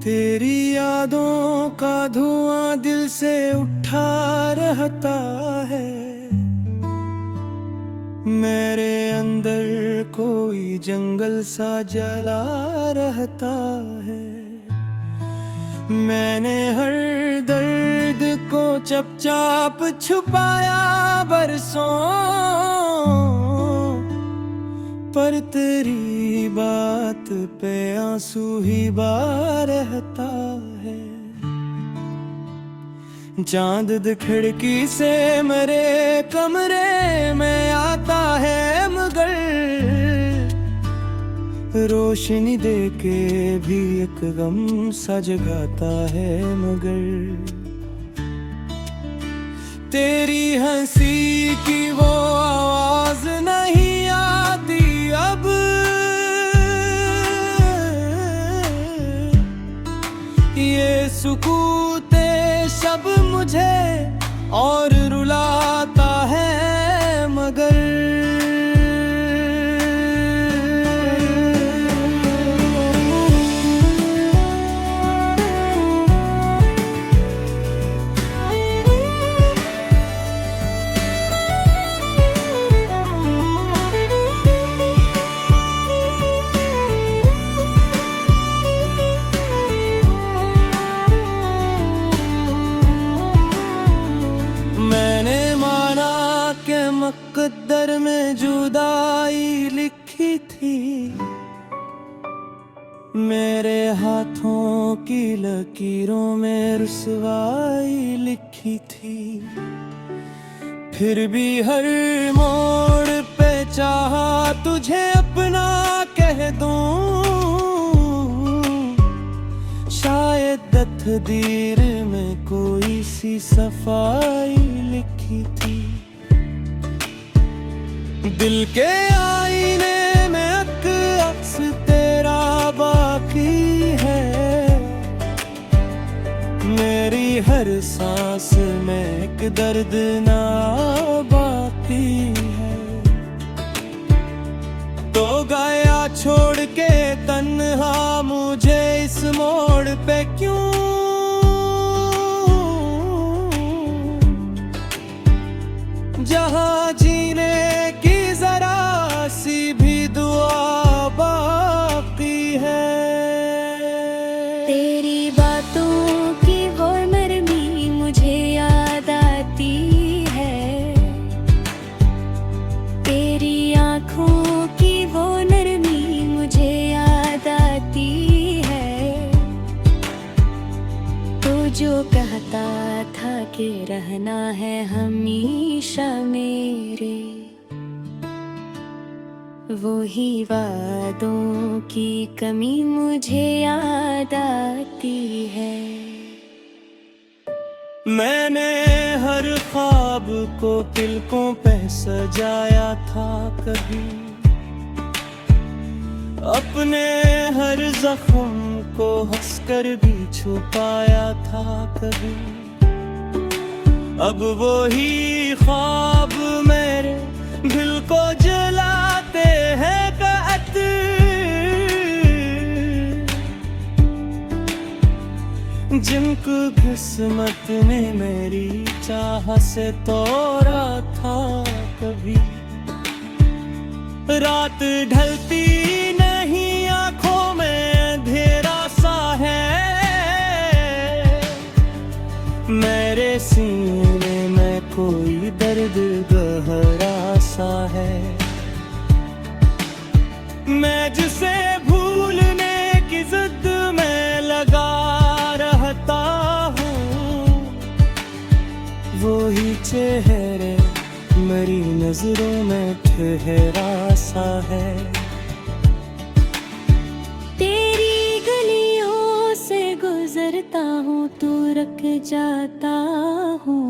तेरी यादों का धुआं दिल से उठा रहता है। मेरे अंदर कोई जंगल सा जला रहता है। मैंने हर दर्द को चुपचाप छुपाया बरसों, पर तेरी बात पे आंसू ही बहा रहता है। चांद खिड़की से मेरे कमरे में आता है, मगर रोशनी देके भी एक गम सा जगाता है। मगर तेरी हंसी की वो आवाज नहीं आती अब। ये सुकूते सब मुझे और रुलाता है। मगर मुकद्दर में जुदाई लिखी थी, मेरे हाथों की लकीरों में रुसवाई लिखी थी। फिर भी हर मोड़ पे चाहा तुझे अपना कह दूं। शायद तकदीर में कोई सी सफाई लिखी थी। दिल के आईने में अक्स तेरा बाकी है। मेरी हर सांस में एक दर्द ना बाकी है। तो गया छोड़ के तन्हा मुझे इस मोड़ पे क्यों? जहाँ जीने जरा सी भी दुआ बाकी है। तेरी बातों की वो नरमी मुझे याद आती है। तेरी आँखों की वो नरमी मुझे याद आती है। तो जो कहता था कि रहना है हमेशा मेरे, वही वादों की कमी मुझे याद आती है। मैंने हर ख्वाब को तिलकों पे सजाया था कभी, अपने हर जख्म को हंसकर भी छुपाया था कभी। अब वही ख्वाब मेरे दिल को जलाते हैं कहत। जिनको किस्मत ने मेरी चाह से तोड़ा था कभी। रात ढलती नहीं आंखों में अंधेरा सा है। मेरे सीने में कोई दर्द गहरा सा है। मैं जिसे भूलने की जिद में लगा रहता हूँ, वही चेहरे मेरी नजरों में ठहरा सा है। तेरी गलियों से गुजरता हूँ तो रुक जाता हूँ।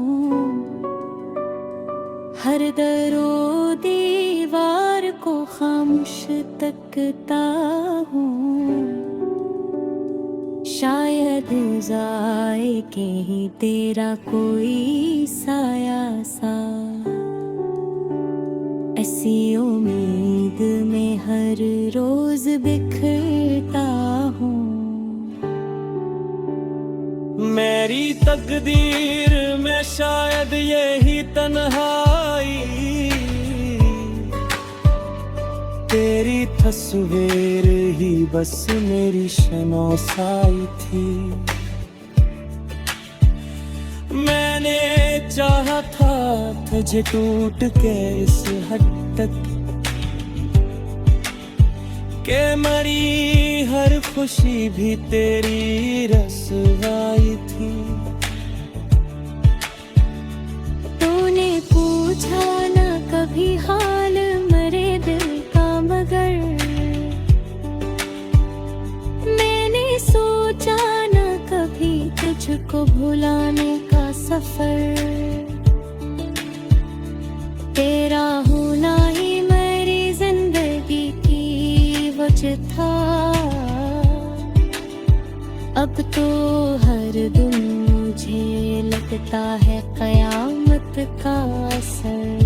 हर दरो दीवार को खामोश तकता हूँ। शायद जाए के ही तेरा कोई साया सा। ऐसी उम्मीद में हर रोज बिखरता हूँ। मेरी तकदीर में शायद यही तन्हाई, तेरी तस्वीर ही बस मेरी शनासाई थी। मैंने चाहा था तुझे टूट के इस हद तक के मरी हर खुशी भी तेरी रसवाई थी। तूने पूछा ना कभी हाल मरे दिल का, मगर मैंने सोचा ना कभी तुझको भुलाने का सफर। तेरा होना ही मेरी जिंदगी की वजह था। अब तो हर दिन मुझे लगता है कयामत का असर।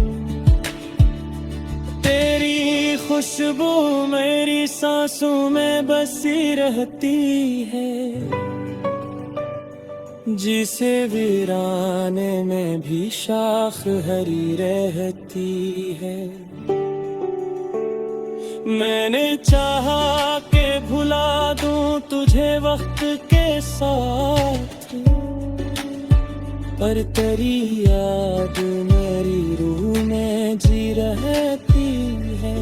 तेरी खुशबू मेरी सांसों में बसी रहती है, जिसे वीराने में भी शाख हरी रहती है। मैंने चाहा के भुला दूं तुझे वक्त के साथ, पर तेरी याद मेरी रूह में जी रहती है।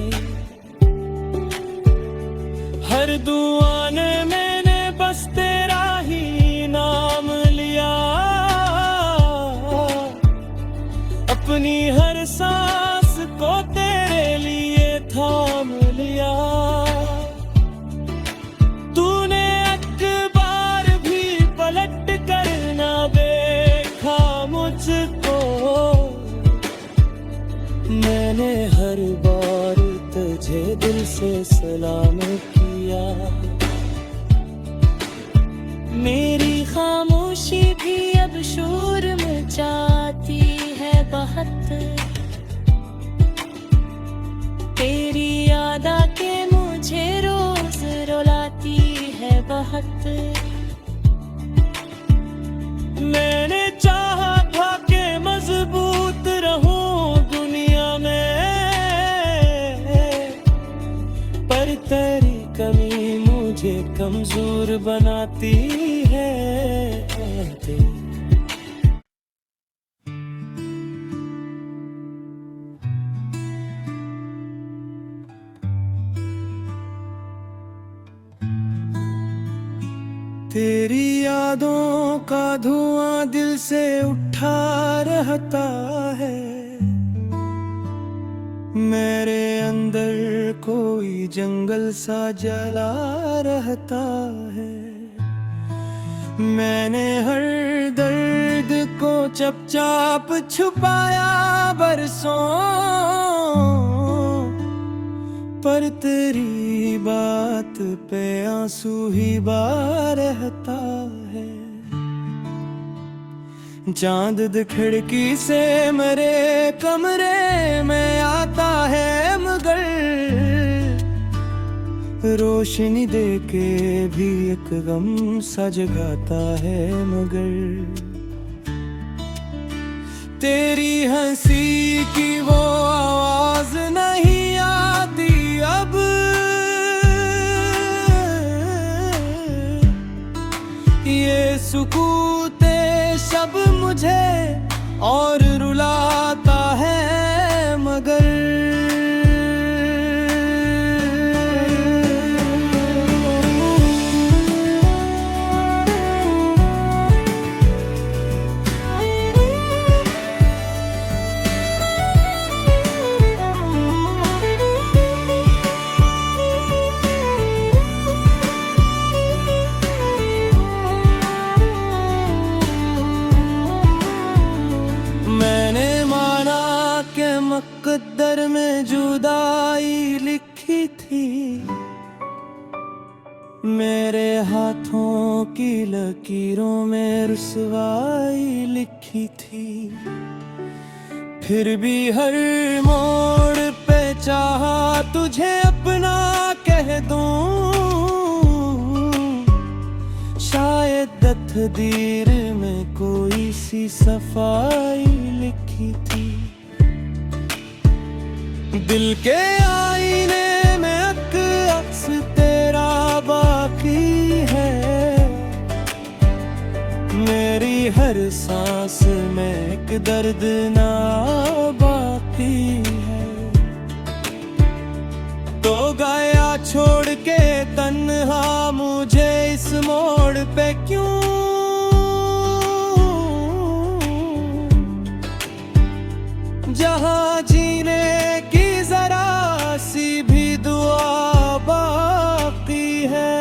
हर दुआ ने मैंने बस तेरा ही नाम लिया, अपनी हर सांस को तेरे लिए थाम लिया। तूने एक बार भी पलट कर ना देखा मुझको, मैंने हर बार तुझे दिल से सलाम किया। मेरी खामोशी भी अब शोर मचाती है बहुत, तेरी याद आके मुझे रोज रुलाती है बहुत। मैंने चाहा था कि मजबूत रहूं दुनिया में, पर तेरी कमी मुझे कमजोर बनाती है। तेरी यादों का धुआं दिल से उठा रहता है, मेरे अंदर कोई जंगल सा जला रहता है। मैंने हर दर्द को चुपचाप छुपाया बरसों, पर तेरी बात पे आंसू ही बार रहता है। चांद खिड़की से मेरे कमरे में आता है, मगर रोशनी देके भी एक गम सा जगाता है। मगर तेरी हंसी की वो आवाज नहीं आती अब, ये सुकूते शब मुझे और रुलाता है। मगर मुकद्दर में जुदाई लिखी थी, मेरे हाथों की लकीरों में रुसवाई लिखी थी। फिर भी हर मोड़ पे चाहा तुझे अपना कह दूं, शायद तकदीर में कोई सी सफाई लिखी थी। दिल के आईने में अक्स तेरा बाकी है, मेरी हर सांस में एक दर्द ना बाकी है। तो गया छोड़ के तन्हा मुझे इस मोड़ पे क्यों, जहां जीने की जरा सी भी दुआ बाकी है।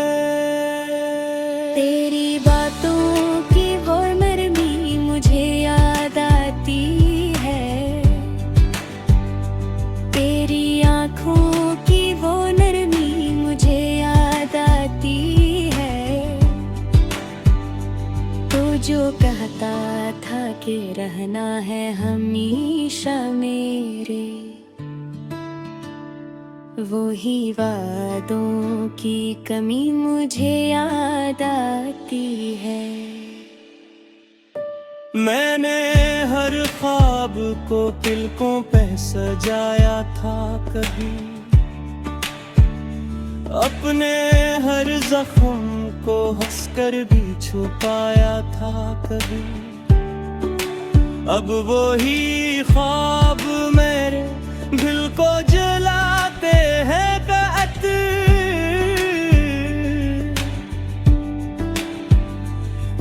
तेरी बातों की वो नरमी मुझे याद आती है, तेरी आँखों की वो नरमी मुझे याद आती है। तो जो कहता था कि रहना है हमेशा मेरे, वही वादों की कमी मुझे याद आती है। मैंने हर ख्वाब को तिलकों पे सजाया था कभी, अपने हर जख्म को हंसकर भी छुपाया था कभी। अब वही ख्वाब मेरे दिल को जलाते हैं कातिल,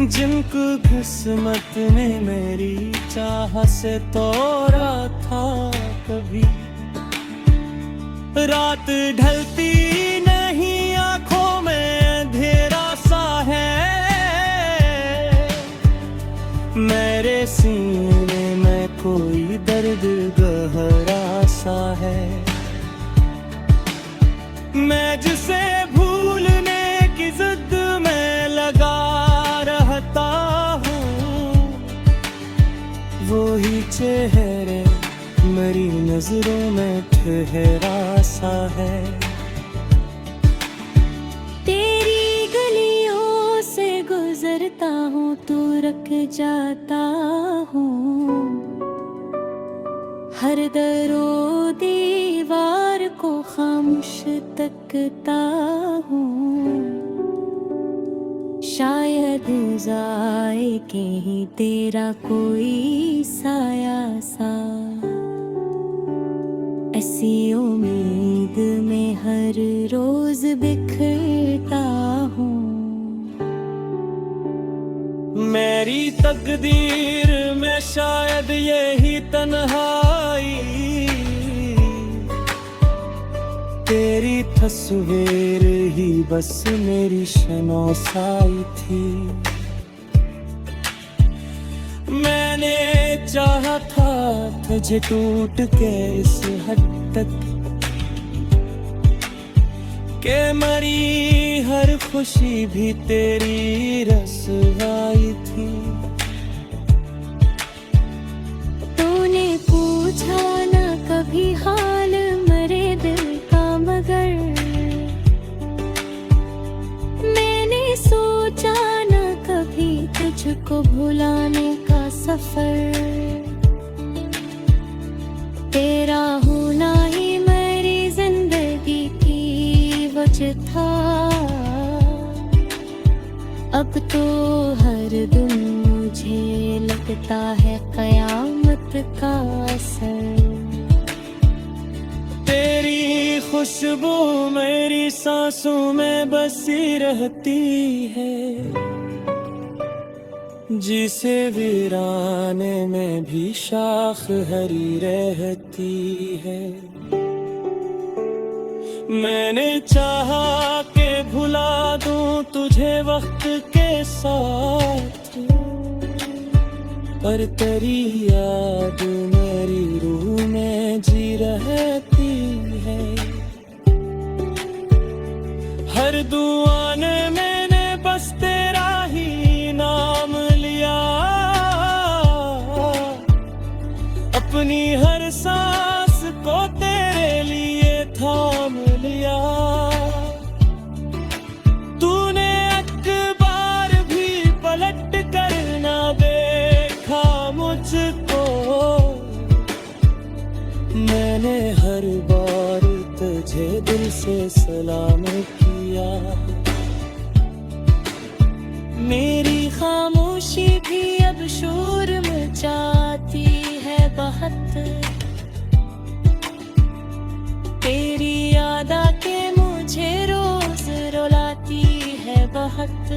जिनको किस्मत ने मेरी चाह से तोड़ा था कभी। रात ढलती नहीं आंखों में अंधेरा सा है, मेरे सीने में कोई दर्द गहरा सा है। मैं जिसे भूलने की जिद में लगा रहता हूँ, वही चेहरे मेरी नजरों में ठहरा सा है। तेरी गलियों से गुजरता हूँ तो रुक जाता हूँ, हर दरो दीवार को खामोश तकता हूँ। शायद जाए के ही तेरा कोई साया सा, ऐसी उम्मीद में हर रोज बिखरता हूँ। मेरी तकदीर में शायद यही तन्हाई, तेरी तस्वीर ही बस मेरी शनौसाई थी। मैंने चाहा था तुझे टूट के इस हद तक, के मरी हर खुशी भी तेरी रसवाई थी। तूने पूछा ना कभी हाल मरे दिल का, मगर मैंने सोचा ना कभी तुझको भुलाने का सफर। तेरा होना ही मेरी जिंदगी की वजह था, अब तो हर दिन मुझे लगता है कयामत का असर। तेरी खुशबू मेरी सांसों में बसी रहती है, जिसे वीराने में भी शाख हरी रहती है। मैंने चाहा के भुला दूं तुझे वक्त के साथ, पर तेरी याद मेरी रूह में जी रहती है। हर दुआ ने मैंने बस तेरा ही नाम लिया, अपनी हर सांस को तेरे लिए थाम लिया। तूने एक बार भी पलट मुझको। मैंने हर बार तुझे दिल से सलाम किया। मेरी खामोशी भी अब शोर मचाती है बहुत। तेरी याद आके मुझे रोज रुलाती है बहुत।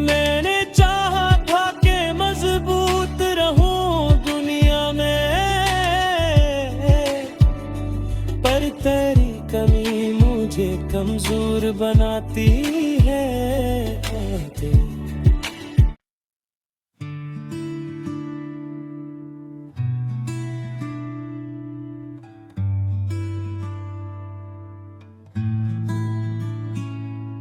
मैंने चाहा था कि मजबूत रहूं दुनिया में, पर तेरी कमी मुझे कमजोर बनाती है।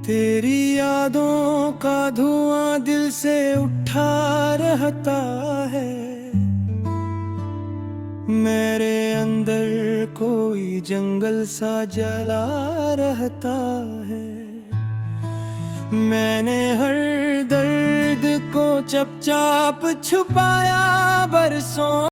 तेरी यादों का धुआं दिल से उठा रहता है। मेरे अंदर कोई जंगल सा जला रहता है। मैंने हर दर्द को चुपचाप छुपाया बरसों